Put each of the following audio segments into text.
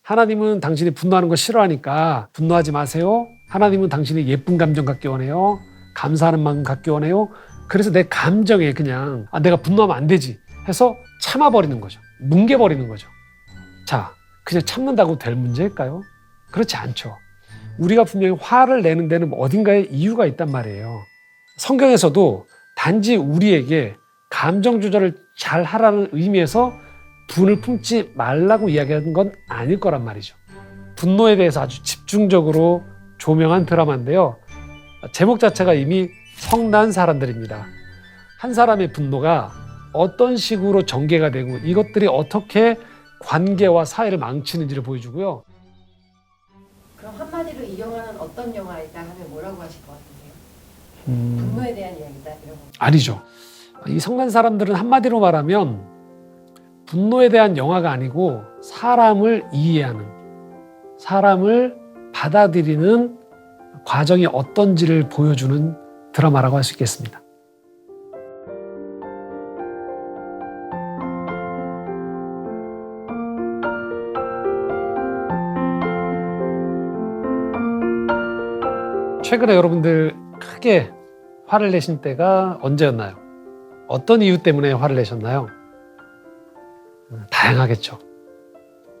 하나님은 당신이 분노하는 거 싫어하니까 분노하지 마세요. 하나님은 당신이 예쁜 감정 갖기 원해요. 감사하는 마음 갖기 원해요. 그래서 내 감정에 그냥 내가 분노하면 안 되지 해서 참아버리는 거죠. 뭉개버리는 거죠. 자, 그냥 참는다고 될 문제일까요? 그렇지 않죠. 우리가 분명히 화를 내는 데는 어딘가에 이유가 있단 말이에요. 성경에서도 단지 우리에게 감정 조절을 잘 하라는 의미에서 분을 품지 말라고 이야기하는 건 아닐 거란 말이죠. 분노에 대해서 아주 집중적으로 조명한 드라마인데요. 제목 자체가 이미 성난 사람들입니다. 한 사람의 분노가 어떤 식으로 전개가 되고 이것들이 어떻게 관계와 사회를 망치는지를 보여주고요. 그럼 한마디로 이 영화는 어떤 영화이다 하면 뭐라고 하실 것 같으세요? 분노에 대한 이야기다 이런 거. 아니죠. 이 성난 사람들은 한마디로 말하면 분노에 대한 영화가 아니고 사람을 이해하는, 사람을 받아들이는 과정이 어떤지를 보여주는 드라마라고 할 수 있겠습니다. 최근에 여러분들 크게 화를 내신 때가 언제였나요? 어떤 이유 때문에 화를 내셨나요? 다양하겠죠.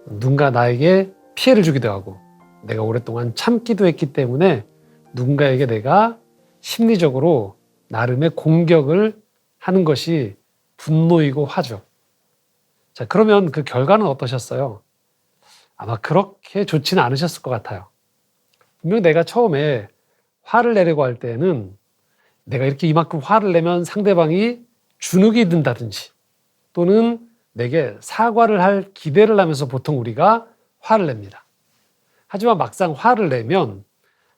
누군가 나에게 피해를 주기도 하고 내가 오랫동안 참기도 했기 때문에 누군가에게 내가 심리적으로 나름의 공격을 하는 것이 분노이고 화죠. 자, 그러면 그 결과는 어떠셨어요? 아마 그렇게 좋지는 않으셨을 것 같아요. 분명 내가 처음에 화를 내려고 할 때는 내가 이렇게 이만큼 화를 내면 상대방이 주눅이 든다든지 또는 내게 사과를 할 기대를 하면서 보통 우리가 화를 냅니다. 하지만 막상 화를 내면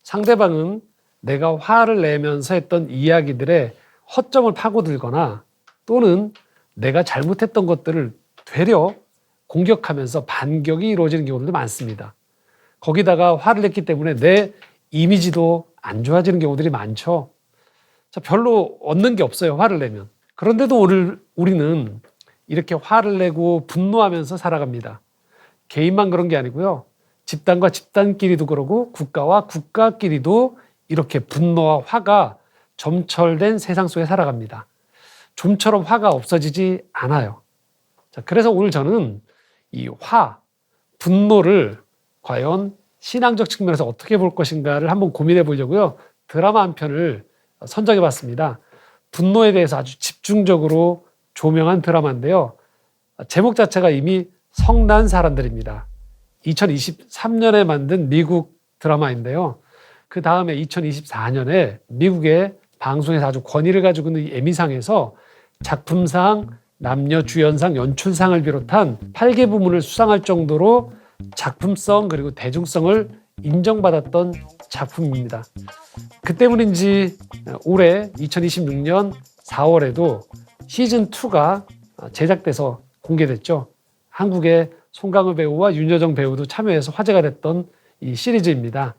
상대방은 내가 화를 내면서 했던 이야기들의 허점을 파고들거나 또는 내가 잘못했던 것들을 되려 공격하면서 반격이 이루어지는 경우들도 많습니다. 거기다가 화를 냈기 때문에 내 이미지도 안 좋아지는 경우들이 많죠. 자, 별로 얻는 게 없어요, 화를 내면. 그런데도 우리는 이렇게 화를 내고 분노하면서 살아갑니다. 개인만 그런 게 아니고요. 집단과 집단끼리도 그러고 국가와 국가끼리도 이렇게 분노와 화가 점철된 세상 속에 살아갑니다. 좀처럼 화가 없어지지 않아요. 자, 그래서 오늘 저는 이 분노를 과연 신앙적 측면에서 어떻게 볼 것인가를 한번 고민해 보려고요. 드라마 한 편을 선정해 봤습니다. 분노에 대해서 아주 집중적으로 조명한 드라마인데요. 제목 자체가 이미 성난 사람들입니다. 2023년에 만든 미국 드라마인데요. 그 다음에 2024년에 미국의 방송에서 아주 권위를 가지고 있는 이 에미상에서 작품상, 남녀 주연상, 연출상을 비롯한 8개 부문을 수상할 정도로 작품성 그리고 대중성을 인정받았던 작품입니다. 그 때문인지 올해 2026년 4월에도 시즌2가 제작돼서 공개됐죠. 한국의 송강호 배우와 윤여정 배우도 참여해서 화제가 됐던 이 시리즈입니다.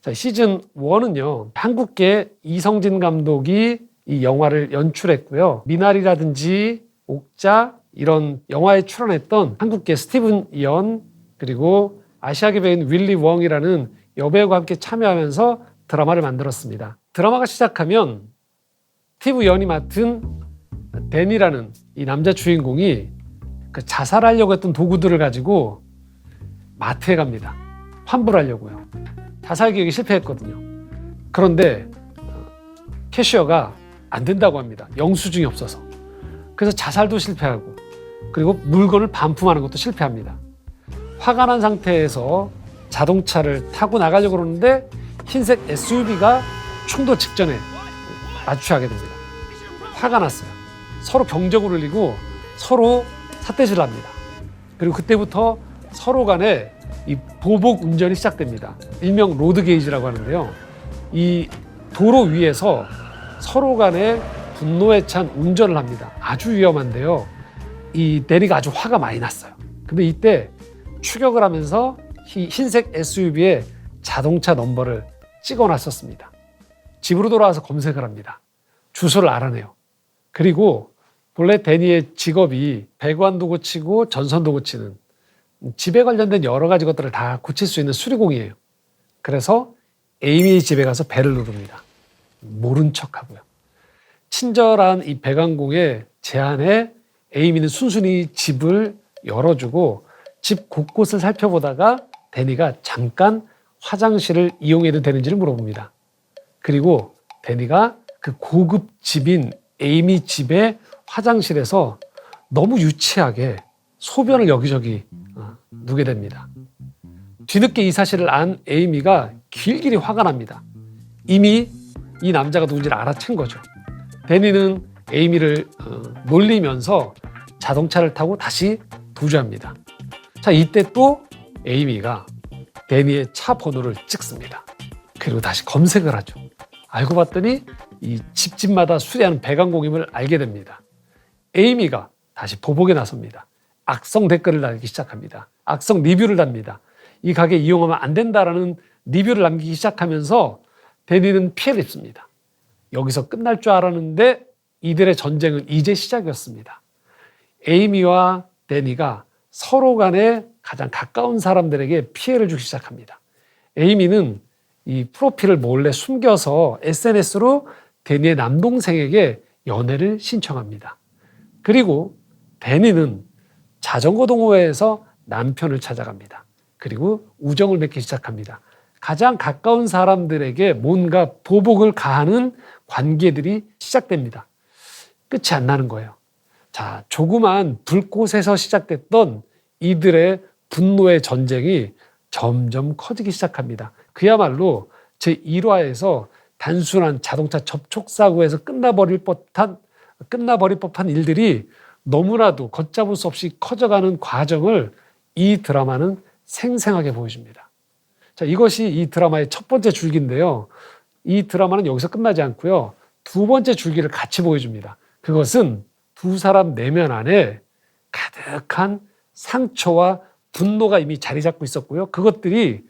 자, 시즌1은요, 한국계 이성진 감독이 이 영화를 연출했고요. 미나리라든지 옥자 이런 영화에 출연했던 한국계 스티븐 연 그리고 아시아계 배우인 윌리 웡이라는 여배우가 함께 참여하면서 드라마를 만들었습니다. 드라마가 시작하면 스티브 연이 맡은 댄이라는 이 남자 주인공이 그 자살하려고 했던 도구들을 가지고 마트에 갑니다. 환불하려고요. 자살 계획이 실패했거든요. 그런데 캐셔가 안 된다고 합니다. 영수증이 없어서. 그래서 자살도 실패하고 그리고 물건을 반품하는 것도 실패합니다. 화가 난 상태에서 자동차를 타고 나가려고 그러는데 흰색 SUV가 충돌 직전에 마주하게 됩니다. 화가 났어요. 서로 경적을 울리고 서로 삿대질을 합니다. 그리고 그때부터 서로 간에 이 보복 운전이 시작됩니다. 일명 로드 게이지라고 하는데요. 이 도로 위에서 서로 간에 분노에 찬 운전을 합니다. 아주 위험한데요. 이 데니가 아주 화가 많이 났어요. 근데 이때 추격을 하면서 흰색 SUV에 자동차 넘버를 찍어놨었습니다. 집으로 돌아와서 검색을 합니다. 주소를 알아내요. 그리고 본래 데니의 직업이 배관도 고치고 전선도 고치는 집에 관련된 여러 가지 것들을 다 고칠 수 있는 수리공이에요. 그래서 에이미 집에 가서 벨을 누릅니다. 모른 척하고요. 친절한 이 배관공의 제안에 에이미는 순순히 집을 열어주고 집 곳곳을 살펴보다가 데니가 잠깐 화장실을 이용해도 되는지를 물어봅니다. 그리고 데니가 그 고급 집인 에이미 집의 화장실에서 너무 유치하게 소변을 여기저기 누게 됩니다. 뒤늦게 이 사실을 안 에이미가 길길이 화가 납니다. 이미 이 남자가 누군지를 알아챈 거죠. 데니는 에이미를 놀리면서 자동차를 타고 다시 도주합니다. 자, 이때 또 에이미가 데니의 차 번호를 찍습니다. 그리고 다시 검색을 하죠. 알고 봤더니 이 집집마다 수리하는 배관공임을 알게 됩니다. 에이미가 다시 보복에 나섭니다. 악성 댓글을 달기 시작합니다. 악성 리뷰를 답니다. 이 가게 이용하면 안 된다라는 리뷰를 남기기 시작하면서 데니는 피해를 입습니다. 여기서 끝날 줄 알았는데 이들의 전쟁은 이제 시작이었습니다. 에이미와 데니가 서로 간에 가장 가까운 사람들에게 피해를 주기 시작합니다. 에이미는 이 프로필을 몰래 숨겨서 SNS로 데니의 남동생에게 연애를 신청합니다. 그리고 데니는 자전거 동호회에서 남편을 찾아갑니다. 그리고 우정을 맺기 시작합니다. 가장 가까운 사람들에게 뭔가 보복을 가하는 관계들이 시작됩니다. 끝이 안 나는 거예요. 자, 조그만 불꽃에서 시작됐던 이들의 분노의 전쟁이 점점 커지기 시작합니다. 그야말로 제1화에서 단순한 자동차 접촉사고에서 끝나버릴 법한 일들이 너무나도 걷잡을 수 없이 커져가는 과정을 이 드라마는 생생하게 보여줍니다. 자, 이것이 이 드라마의 첫 번째 줄기인데요. 이 드라마는 여기서 끝나지 않고요. 두 번째 줄기를 같이 보여줍니다. 그것은 두 사람 내면 안에 가득한 상처와 분노가 이미 자리 잡고 있었고요. 그것들이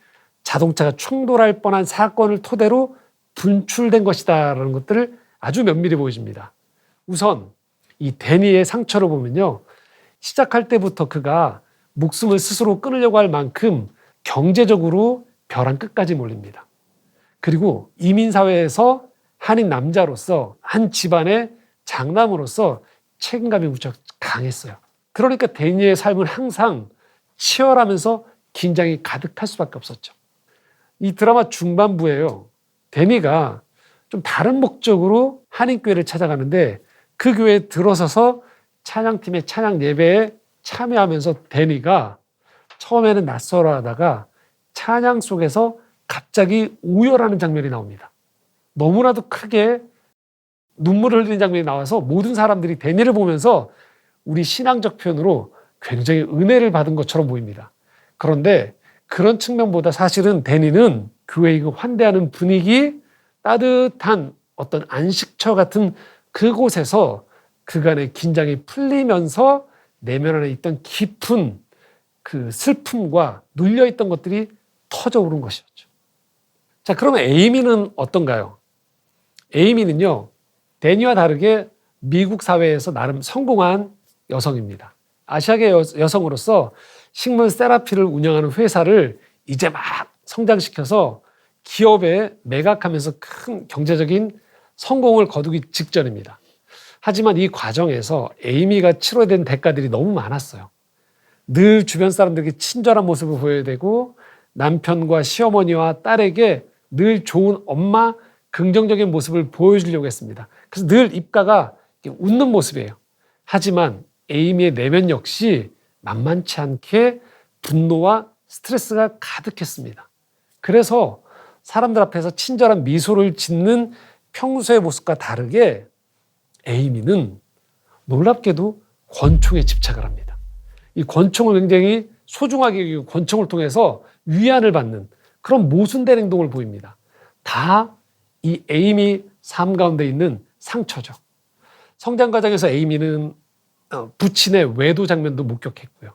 자동차가 충돌할 뻔한 사건을 토대로 분출된 것이다라는 것들을 아주 면밀히 보여줍니다. 우선 이 데니의 상처를 보면요. 시작할 때부터 그가 목숨을 스스로 끊으려고 할 만큼 경제적으로 벼랑 끝까지 몰립니다. 그리고 이민사회에서 한인 남자로서 한 집안의 장남으로서 책임감이 무척 강했어요. 그러니까 데니의 삶은 항상 치열하면서 긴장이 가득할 수밖에 없었죠. 이 드라마 중반부에요. 데니가 좀 다른 목적으로 한인교회를 찾아가는데 그 교회에 들어서서 찬양팀의 찬양 예배에 참여하면서 데니가 처음에는 낯설어하다가 찬양 속에서 갑자기 오열하는 장면이 나옵니다. 너무나도 크게 눈물을 흘리는 장면이 나와서 모든 사람들이 데니를 보면서 우리 신앙적 표현으로 굉장히 은혜를 받은 것처럼 보입니다. 그런데 그런 측면보다 사실은 데니는 교회에 환대하는 분위기, 따뜻한 어떤 안식처 같은 그곳에서 그간의 긴장이 풀리면서 내면 안에 있던 깊은 그 슬픔과 눌려있던 것들이 터져오른 것이었죠. 자, 그러면 에이미는 어떤가요? 에이미는요, 데니와 다르게 미국 사회에서 나름 성공한 여성입니다. 아시아계 여성으로서 식물 세라피를 운영하는 회사를 이제 막 성장시켜서 기업에 매각하면서 큰 경제적인 성공을 거두기 직전입니다. 하지만 이 과정에서 에이미가 치러야 되는 대가들이 너무 많았어요. 늘 주변 사람들에게 친절한 모습을 보여야 되고 남편과 시어머니와 딸에게 늘 좋은 엄마, 긍정적인 모습을 보여주려고 했습니다. 그래서 늘 입가가 웃는 모습이에요. 하지만 에이미의 내면 역시 만만치 않게 분노와 스트레스가 가득했습니다. 그래서 사람들 앞에서 친절한 미소를 짓는 평소의 모습과 다르게 에이미는 놀랍게도 권총에 집착을 합니다. 이 권총을 굉장히 소중하게 여기고 권총을 통해서 위안을 받는 그런 모순된 행동을 보입니다. 다 이 에이미 삶 가운데 있는 상처죠. 성장 과정에서 에이미는 부친의 외도 장면도 목격했고요.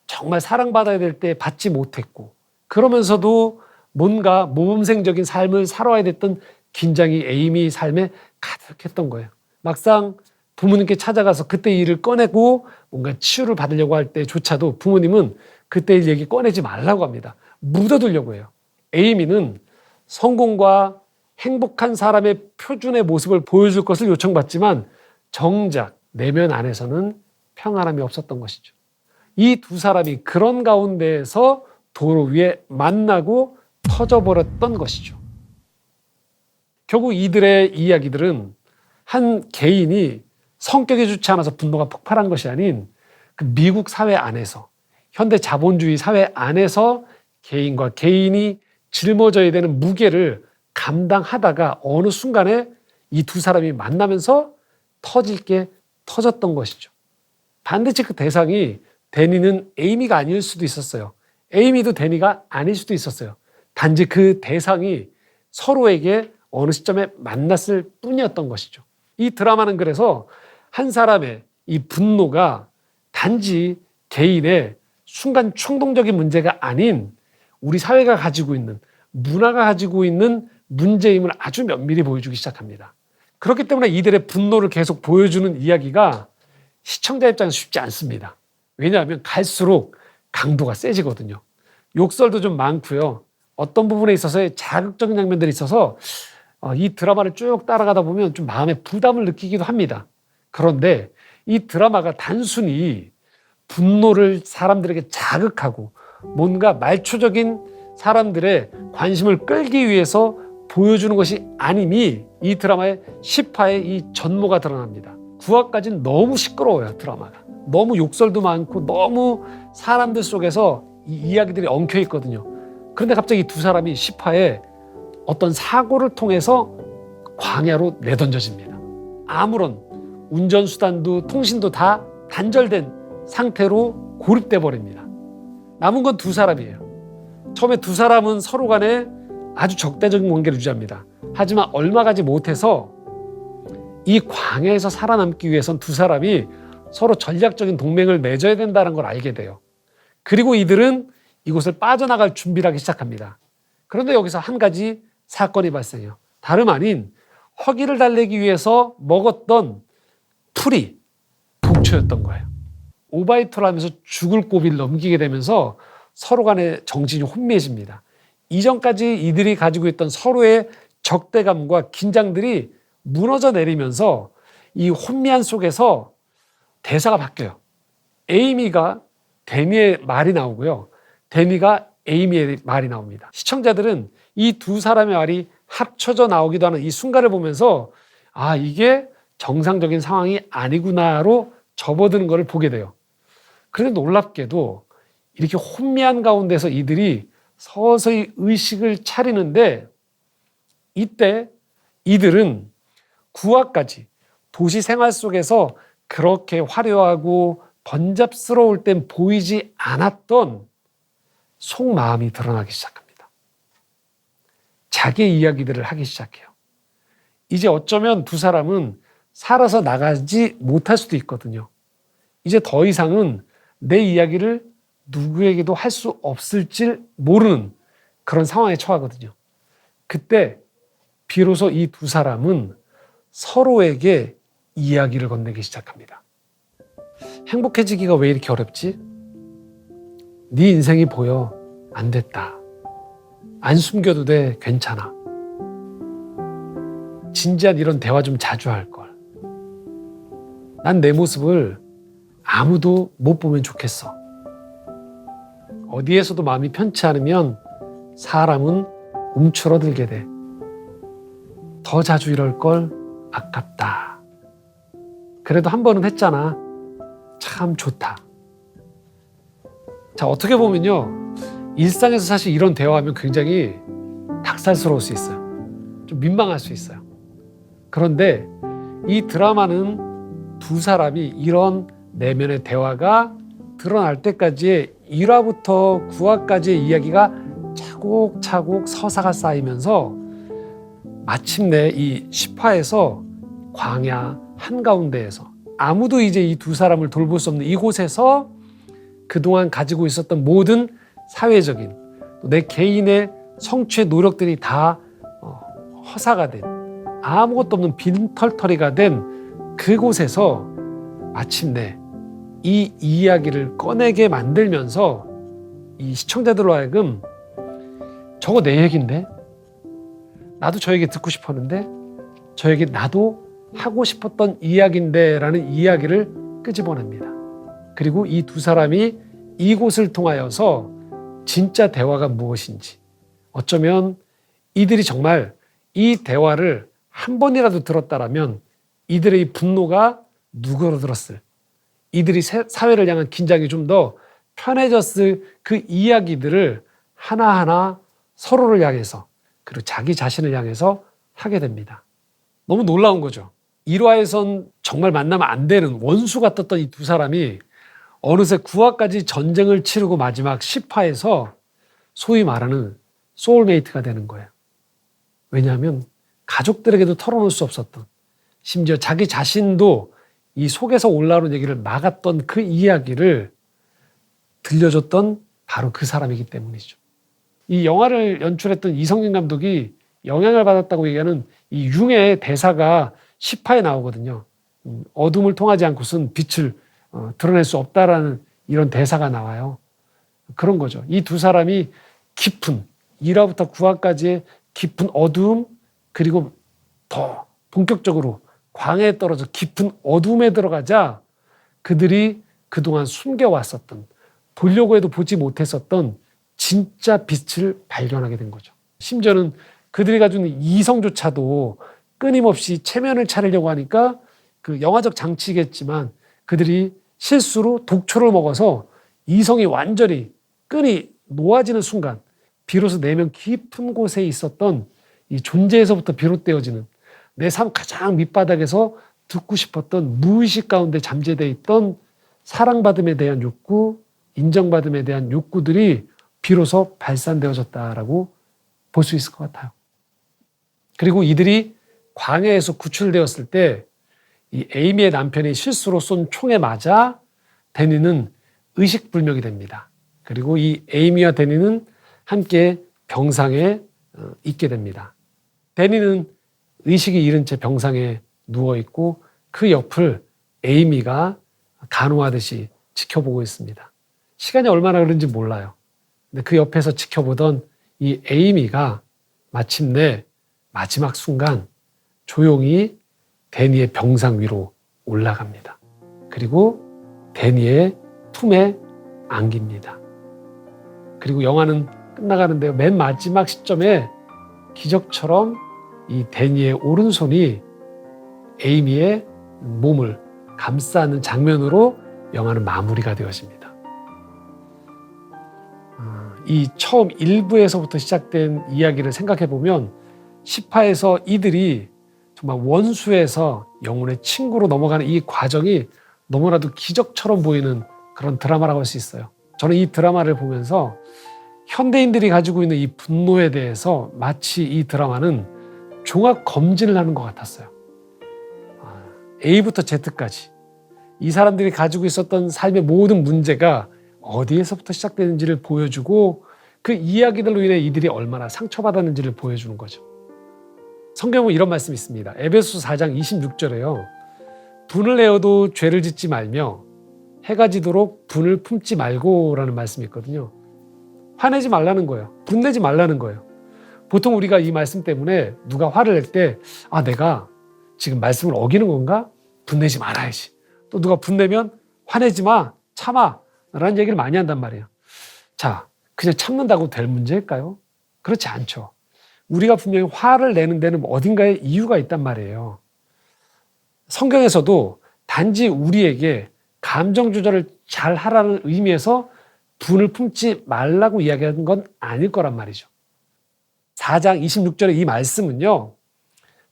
정말 사랑받아야 될 때 받지 못했고 그러면서도 뭔가 모범생적인 삶을 살아야 됐던 긴장이 에이미 삶에 가득했던 거예요. 막상 부모님께 찾아가서 그때 일을 꺼내고 뭔가 치유를 받으려고 할 때조차도 부모님은 그때 일 얘기 꺼내지 말라고 합니다. 묻어두려고 해요. 에이미는 성공과 행복한 사람의 표준의 모습을 보여줄 것을 요청받지만 정작 내면 안에서는 평안함이 없었던 것이죠. 이 두 사람이 그런 가운데에서 도로 위에 만나고 터져버렸던 것이죠. 결국 이들의 이야기들은 한 개인이 성격이 좋지 않아서 분노가 폭발한 것이 아닌 그 미국 사회 안에서, 현대 자본주의 사회 안에서 개인과 개인이 짊어져야 되는 무게를 감당하다가 어느 순간에 이 두 사람이 만나면서 터질 게 터졌던 것이죠. 반드시 그 대상이 데니는 에이미가 아닐 수도 있었어요. 에이미도 데니가 아닐 수도 있었어요. 단지 그 대상이 서로에게 어느 시점에 만났을 뿐이었던 것이죠. 이 드라마는 그래서 한 사람의 이 분노가 단지 개인의 순간 충동적인 문제가 아닌 우리 사회가 가지고 있는, 문화가 가지고 있는 문제임을 아주 면밀히 보여주기 시작합니다. 그렇기 때문에 이들의 분노를 계속 보여주는 이야기가 시청자 입장에서 쉽지 않습니다. 왜냐하면 갈수록 강도가 세지거든요. 욕설도 좀 많고요. 어떤 부분에 있어서의 자극적인 장면들이 있어서 이 드라마를 쭉 따라가다 보면 좀 마음에 부담을 느끼기도 합니다. 그런데 이 드라마가 단순히 분노를 사람들에게 자극하고 뭔가 말초적인 사람들의 관심을 끌기 위해서 보여주는 것이 아님이 이 드라마의 10화의 이 전모가 드러납니다. 9화까지는 너무 시끄러워요, 드라마가. 너무 욕설도 많고 너무 사람들 속에서 이 이야기들이 엉켜 있거든요. 그런데 갑자기 두 사람이 10화에 어떤 사고를 통해서 광야로 내던져집니다. 아무런 운전수단도 통신도 다 단절된 상태로 고립돼 버립니다. 남은 건 두 사람이에요. 처음에 두 사람은 서로 간에 아주 적대적인 관계를 유지합니다. 하지만 얼마 가지 못해서 이 광야에서 살아남기 위해선 두 사람이 서로 전략적인 동맹을 맺어야 된다는 걸 알게 돼요. 그리고 이들은 이곳을 빠져나갈 준비를 하기 시작합니다. 그런데 여기서 한 가지 사건이 발생해요. 다름 아닌 허기를 달래기 위해서 먹었던 풀이 독초였던 거예요. 오바이트를 하면서 죽을 고비를 넘기게 되면서 서로 간의 정신이 혼미해집니다. 이전까지 이들이 가지고 있던 서로의 적대감과 긴장들이 무너져 내리면서 이 혼미한 속에서 대사가 바뀌어요. 에이미가 데니의 말이 나오고요. 데니가 에이미의 말이 나옵니다. 시청자들은 이 두 사람의 말이 합쳐져 나오기도 하는 이 순간을 보면서 아, 이게 정상적인 상황이 아니구나로 접어드는 것을 보게 돼요. 그런데 놀랍게도 이렇게 혼미한 가운데서 이들이 서서히 의식을 차리는데 이때 이들은 9화까지 도시 생활 속에서 그렇게 화려하고 번잡스러울 땐 보이지 않았던 속마음이 드러나기 시작합니다. 자기의 이야기들을 하기 시작해요. 이제 어쩌면 두 사람은 살아서 나가지 못할 수도 있거든요. 이제 더 이상은 내 이야기를 누구에게도 할 수 없을지 모르는 그런 상황에 처하거든요. 그때 비로소 이 두 사람은 서로에게 이야기를 건네기 시작합니다. 행복해지기가 왜 이렇게 어렵지? 네 인생이 보여. 안 됐다. 안 숨겨도 돼. 괜찮아. 진지한 이런 대화 좀 자주 할 걸. 난 내 모습을 아무도 못 보면 좋겠어. 어디에서도 마음이 편치 않으면 사람은 움츠러들게 돼. 더 자주 이럴 걸. 아깝다. 그래도 한 번은 했잖아. 참 좋다. 자, 어떻게 보면요, 일상에서 사실 이런 대화하면 굉장히 닭살스러울 수 있어요. 좀 민망할 수 있어요. 그런데 이 드라마는 두 사람이 이런 내면의 대화가 드러날 때까지의 1화부터 9화까지의 이야기가 차곡차곡 서사가 쌓이면서 마침내 이 10화에서 광야 한가운데에서 아무도 이제 이 두 사람을 돌볼 수 없는 이곳에서 그동안 가지고 있었던 모든 사회적인 내 개인의 성취의 노력들이 다 허사가 된 아무것도 없는 빈털터리가 된 그곳에서 마침내 이 이야기를 꺼내게 만들면서 이 시청자들로 하여금 저거 내 얘기인데? 나도 저 얘기 듣고 싶었는데? 저 얘기 나도 하고 싶었던 이야기인데? 라는 이야기를 끄집어냅니다. 그리고 이 두 사람이 이곳을 통하여서 진짜 대화가 무엇인지, 어쩌면 이들이 정말 이 대화를 한 번이라도 들었다라면 이들의 이 분노가 누그러들었을, 이들이 사회를 향한 긴장이 좀 더 편해졌을 그 이야기들을 하나하나 서로를 향해서, 그리고 자기 자신을 향해서 하게 됩니다. 너무 놀라운 거죠. 1화에선 정말 만나면 안 되는 원수 같았던 이 두 사람이 어느새 9화까지 전쟁을 치르고 마지막 10화에서 소위 말하는 소울메이트가 되는 거예요. 왜냐하면 가족들에게도 털어놓을 수 없었던, 심지어 자기 자신도 이 속에서 올라오는 얘기를 막았던 그 이야기를 들려줬던 바로 그 사람이기 때문이죠. 이 영화를 연출했던 이성균 감독이 영향을 받았다고 얘기하는 이 융의 대사가 10화에 나오거든요. 어둠을 통하지 않고선 빛을 드러낼 수 없다라는 이런 대사가 나와요. 그런 거죠. 이 두 사람이 깊은 1화부터 9화까지의 깊은 어두움, 그리고 더 본격적으로 광해에 떨어져 깊은 어둠에 들어가자 그들이 그동안 숨겨왔었던, 보려고 해도 보지 못했었던 진짜 빛을 발견하게 된 거죠. 심지어는 그들이 가지고 있는 이성조차도 끊임없이 체면을 차리려고 하니까 그 영화적 장치겠지만 그들이 실수로 독초를 먹어서 이성이 완전히 끈이 놓아지는 순간 비로소 내면 깊은 곳에 있었던 이 존재에서부터 비롯되어지는 내 삶 가장 밑바닥에서 듣고 싶었던 무의식 가운데 잠재되어 있던 사랑받음에 대한 욕구, 인정받음에 대한 욕구들이 비로소 발산되어졌다라고 볼 수 있을 것 같아요. 그리고 이들이 광야에서 구출되었을 때 이 에이미의 남편이 실수로 쏜 총에 맞아 데니는 의식불명이 됩니다. 그리고 이 에이미와 데니는 함께 병상에 있게 됩니다. 데니는 의식이 잃은 채 병상에 누워있고 그 옆을 에이미가 간호하듯이 지켜보고 있습니다. 시간이 얼마나 흐른지 몰라요. 근데 그 옆에서 지켜보던 이 에이미가 마침내 마지막 순간 조용히 데니의 병상 위로 올라갑니다. 그리고 데니의 품에 안깁니다. 그리고 영화는 끝나가는데요. 맨 마지막 시점에 기적처럼 이 데니의 오른손이 에이미의 몸을 감싸는 장면으로 영화는 마무리가 되어집니다. 이 처음 1부에서부터 시작된 이야기를 생각해 보면 10화에서 이들이 정말 원수에서 영혼의 친구로 넘어가는 이 과정이 너무나도 기적처럼 보이는 그런 드라마라고 할 수 있어요. 저는 이 드라마를 보면서 현대인들이 가지고 있는 이 분노에 대해서 마치 이 드라마는 종합 검진을 하는 것 같았어요. A부터 Z까지 이 사람들이 가지고 있었던 삶의 모든 문제가 어디에서부터 시작되는지를 보여주고 그 이야기들로 인해 이들이 얼마나 상처받았는지를 보여주는 거죠. 성경은 이런 말씀이 있습니다. 에베소서 4장 26절에요. 분을 내어도 죄를 짓지 말며 해가 지도록 분을 품지 말고라는 말씀이 있거든요. 화내지 말라는 거예요. 분내지 말라는 거예요. 보통 우리가 이 말씀 때문에 누가 화를 낼 때 내가 지금 말씀을 어기는 건가? 분내지 말아야지. 또 누가 분내면 화내지 마, 참아 라는 얘기를 많이 한단 말이에요. 자, 그냥 참는다고 될 문제일까요? 그렇지 않죠. 우리가 분명히 화를 내는 데는 어딘가에 이유가 있단 말이에요. 성경에서도 단지 우리에게 감정 조절을 잘 하라는 의미에서 분을 품지 말라고 이야기하는 건 아닐 거란 말이죠. 4장 26절의 이 말씀은요,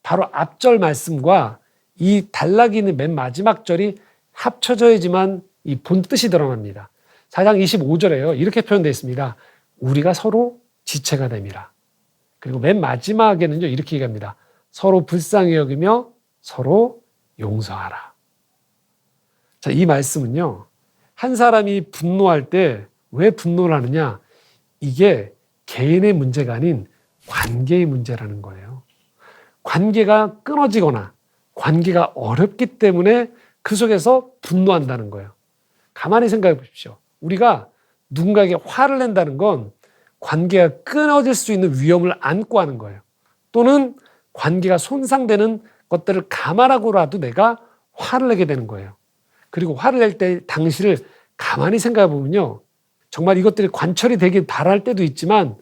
바로 앞절 말씀과 이 단락이 있는 맨 마지막 절이 합쳐져야지만 이 본 뜻이 드러납니다. 4장 25절에요. 이렇게 표현되어 있습니다. 우리가 서로 지체가 됨이라. 그리고 맨 마지막에는요, 이렇게 얘기합니다. 서로 불쌍히 여기며 서로 용서하라. 자, 이 말씀은요, 한 사람이 분노할 때 왜 분노를 하느냐? 이게 개인의 문제가 아닌 관계의 문제라는 거예요. 관계가 끊어지거나 관계가 어렵기 때문에 그 속에서 분노한다는 거예요. 가만히 생각해 보십시오. 우리가 누군가에게 화를 낸다는 건 관계가 끊어질 수 있는 위험을 안고 하는 거예요. 또는 관계가 손상되는 것들을 감안하고라도 내가 화를 내게 되는 거예요. 그리고 화를 낼 때 당시를 가만히 생각해 보면요. 정말 이것들이 관철이 되길 바랄 때도 있지만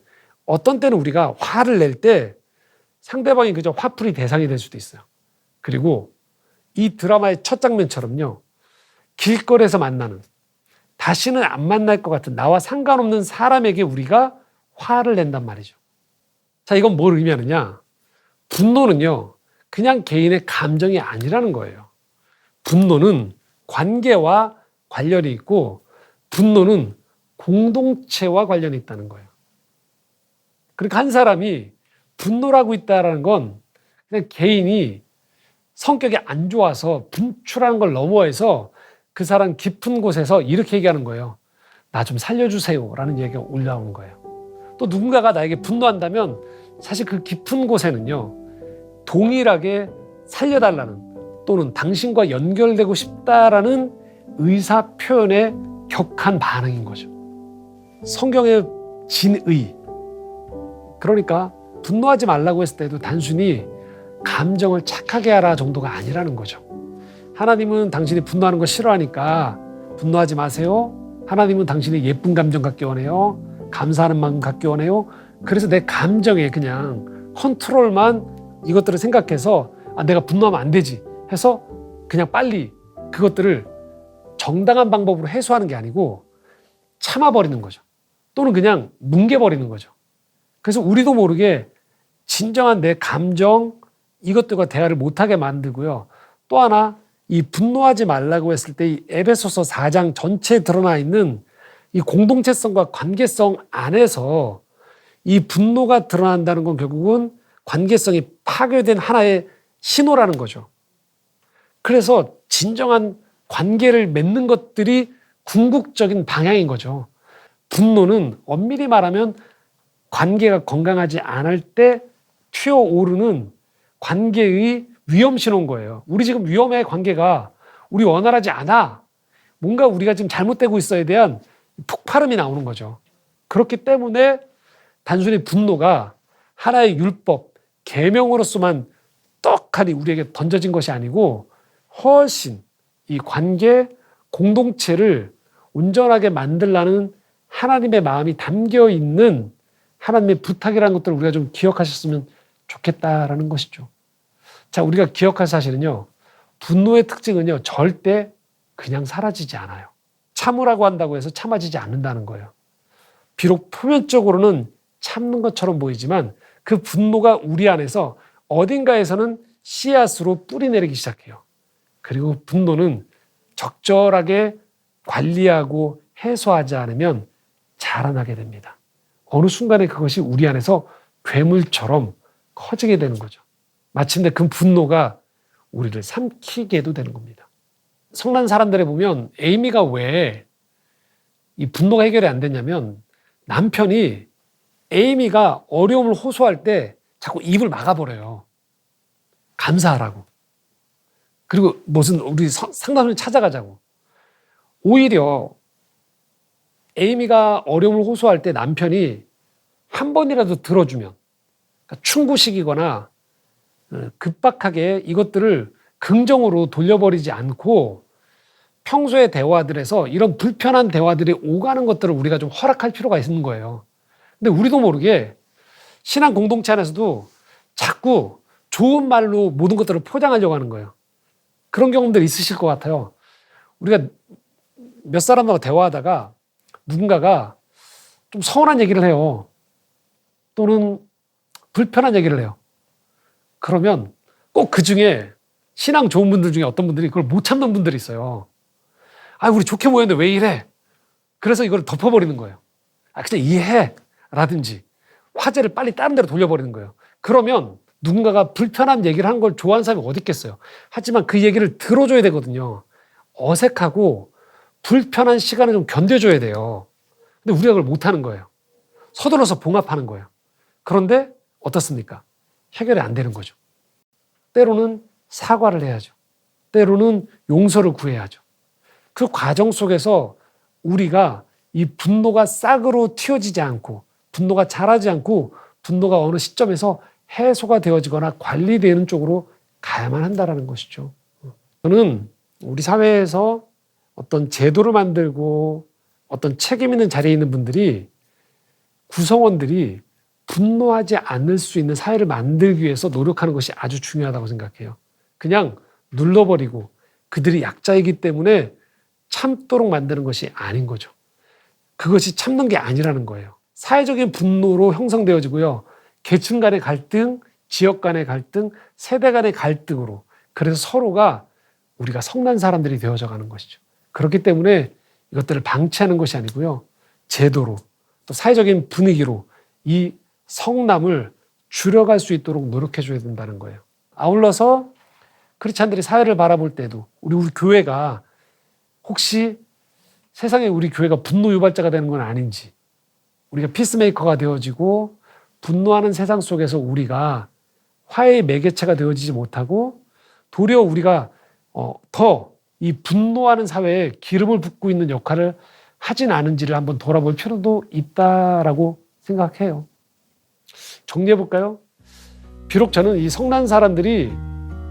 어떤 때는 우리가 화를 낼 때 상대방이 그저 화풀이 대상이 될 수도 있어요. 그리고 이 드라마의 첫 장면처럼요. 길거리에서 만나는 다시는 안 만날 것 같은 나와 상관없는 사람에게 우리가 화를 낸단 말이죠. 자, 이건 뭘 의미하느냐? 분노는요. 그냥 개인의 감정이 아니라는 거예요. 분노는 관계와 관련이 있고 분노는 공동체와 관련이 있다는 거예요. 그러니까 한 사람이 분노를 하고 있다는 건 그냥 개인이 성격이 안 좋아서 분출하는 걸 넘어해서 그 사람 깊은 곳에서 이렇게 얘기하는 거예요. 나 좀 살려주세요 라는 얘기가 올라오는 거예요. 또 누군가가 나에게 분노한다면 사실 그 깊은 곳에는요. 동일하게 살려달라는 또는 당신과 연결되고 싶다라는 의사 표현의 격한 반응인 거죠. 성경의 진의. 그러니까 분노하지 말라고 했을 때도 단순히 감정을 착하게 하라 정도가 아니라는 거죠. 하나님은 당신이 분노하는 거 싫어하니까 분노하지 마세요. 하나님은 당신이 예쁜 감정 갖기 원해요. 감사하는 마음 갖기 원해요. 그래서 내 감정에 그냥 컨트롤만 이것들을 생각해서 내가 분노하면 안 되지 해서 그냥 빨리 그것들을 정당한 방법으로 해소하는 게 아니고 참아버리는 거죠. 또는 그냥 뭉개버리는 거죠. 그래서 우리도 모르게 진정한 내 감정 이것들과 대화를 못하게 만들고요. 또 하나 이 분노하지 말라고 했을 때 이 에베소서 4장 전체에 드러나 있는 이 공동체성과 관계성 안에서 이 분노가 드러난다는 건 결국은 관계성이 파괴된 하나의 신호라는 거죠. 그래서 진정한 관계를 맺는 것들이 궁극적인 방향인 거죠. 분노는 엄밀히 말하면 관계가 건강하지 않을 때 튀어오르는 관계의 위험 신호인 거예요. 우리 지금 위험해 관계가 우리 원활하지 않아. 뭔가 우리가 지금 잘못되고 있어에 대한 폭발음이 나오는 거죠. 그렇기 때문에 단순히 분노가 하나의 율법, 계명으로서만 떡하니 우리에게 던져진 것이 아니고 훨씬 이 관계, 공동체를 온전하게 만들라는 하나님의 마음이 담겨 있는 하나님의 부탁이라는 것들을 우리가 좀 기억하셨으면 좋겠다라는 것이죠. 자, 우리가 기억할 사실은요. 분노의 특징은요. 절대 그냥 사라지지 않아요. 참으라고 한다고 해서 참아지지 않는다는 거예요. 비록 표면적으로는 참는 것처럼 보이지만 그 분노가 우리 안에서 어딘가에서는 씨앗으로 뿌리 내리기 시작해요. 그리고 분노는 적절하게 관리하고 해소하지 않으면 자라나게 됩니다. 어느 순간에 그것이 우리 안에서 괴물처럼 커지게 되는 거죠. 마침내 그 분노가 우리를 삼키게도 되는 겁니다. 성난 사람들에 보면 에이미가 왜 이 분노가 해결이 안 됐냐면 남편이 에이미가 어려움을 호소할 때 자꾸 입을 막아버려요. 감사하라고. 그리고 무슨 우리 상담을 찾아가자고. 오히려 에이미가 어려움을 호소할 때 남편이 한 번이라도 들어주면 그러니까 충고식이거나 급박하게 이것들을 긍정으로 돌려버리지 않고 평소의 대화들에서 이런 불편한 대화들이 오가는 것들을 우리가 좀 허락할 필요가 있는 거예요. 근데 우리도 모르게 신앙 공동체 안에서도 자꾸 좋은 말로 모든 것들을 포장하려고 하는 거예요. 그런 경험들 있으실 것 같아요. 우리가 몇 사람하고 대화하다가 누군가가 좀 서운한 얘기를 해요. 또는 불편한 얘기를 해요. 그러면 꼭 그 중에 신앙 좋은 분들 중에 어떤 분들이 그걸 못 참는 분들이 있어요. 우리 좋게 모였는데 왜 이래? 그래서 이걸 덮어버리는 거예요. 그냥 이해해. 라든지 화제를 빨리 다른 데로 돌려버리는 거예요. 그러면 누군가가 불편한 얘기를 하는 걸 좋아하는 사람이 어디 있겠어요. 하지만 그 얘기를 들어줘야 되거든요. 어색하고 불편한 시간을 좀 견뎌줘야 돼요. 근데 우리가 그걸 못하는 거예요. 서둘러서 봉합하는 거예요. 그런데 어떻습니까? 해결이 안 되는 거죠. 때로는 사과를 해야죠. 때로는 용서를 구해야죠. 그 과정 속에서 우리가 이 분노가 싹으로 튀어지지 않고 분노가 자라지 않고 분노가 어느 시점에서 해소가 되어지거나 관리되는 쪽으로 가야만 한다는 것이죠. 저는 우리 사회에서 어떤 제도를 만들고 어떤 책임 있는 자리에 있는 분들이 구성원들이 분노하지 않을 수 있는 사회를 만들기 위해서 노력하는 것이 아주 중요하다고 생각해요. 그냥 눌러버리고 그들이 약자이기 때문에 참도록 만드는 것이 아닌 거죠. 그것이 참는 게 아니라는 거예요. 사회적인 분노로 형성되어지고요. 계층 간의 갈등, 지역 간의 갈등, 세대 간의 갈등으로 그래서 서로가 우리가 성난 사람들이 되어져 가는 것이죠. 그렇기 때문에 이것들을 방치하는 것이 아니고요. 제도로 또 사회적인 분위기로 이 성남을 줄여갈 수 있도록 노력해 줘야 된다는 거예요. 아울러서 크리스찬들이 사회를 바라볼 때도 우리 교회가 혹시 세상에 우리 교회가 분노 유발자가 되는 건 아닌지, 우리가 피스메이커가 되어지고 분노하는 세상 속에서 우리가 화해의 매개체가 되어지지 못하고 도리어 우리가 더 이 분노하는 사회에 기름을 붓고 있는 역할을 하진 않은지를 한번 돌아볼 필요도 있다라고 생각해요. 정리해 볼까요? 비록 저는 이 성난 사람들이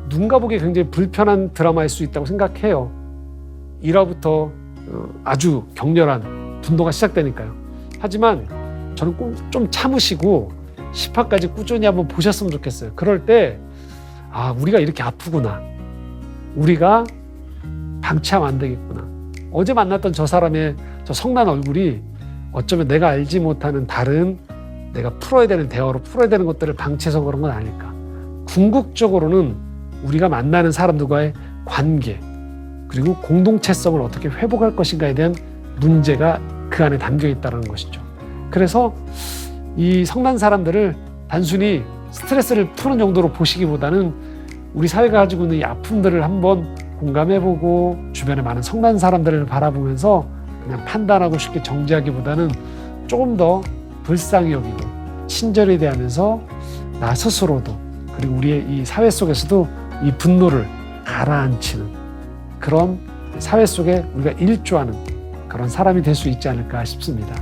눈가 보기에 굉장히 불편한 드라마일 수 있다고 생각해요. 1화부터 아주 격렬한 분노가 시작되니까요. 하지만 저는 꼭 좀 참으시고 10화까지 꾸준히 한번 보셨으면 좋겠어요. 그럴 때 우리가 이렇게 아프구나. 우리가 방치하면 안 되겠구나. 어제 만났던 저 사람의 저 성난 얼굴이 어쩌면 내가 알지 못하는 다른 내가 풀어야 되는 대화로 풀어야 되는 것들을 방치해서 그런 건 아닐까. 궁극적으로는 우리가 만나는 사람들과의 관계 그리고 공동체성을 어떻게 회복할 것인가에 대한 문제가 그 안에 담겨 있다는 것이죠. 그래서 이 성난 사람들을 단순히 스트레스를 푸는 정도로 보시기보다는 우리 사회가 가지고 있는 이 아픔들을 한번 공감해보고 주변에 많은 성난 사람들을 바라보면서 그냥 판단하고 쉽게 정지하기보다는 조금 더 불쌍히 여기고 친절히 대하면서 나 스스로도 그리고 우리의 이 사회 속에서도 이 분노를 가라앉히는 그런 사회 속에 우리가 일조하는 그런 사람이 될 수 있지 않을까 싶습니다.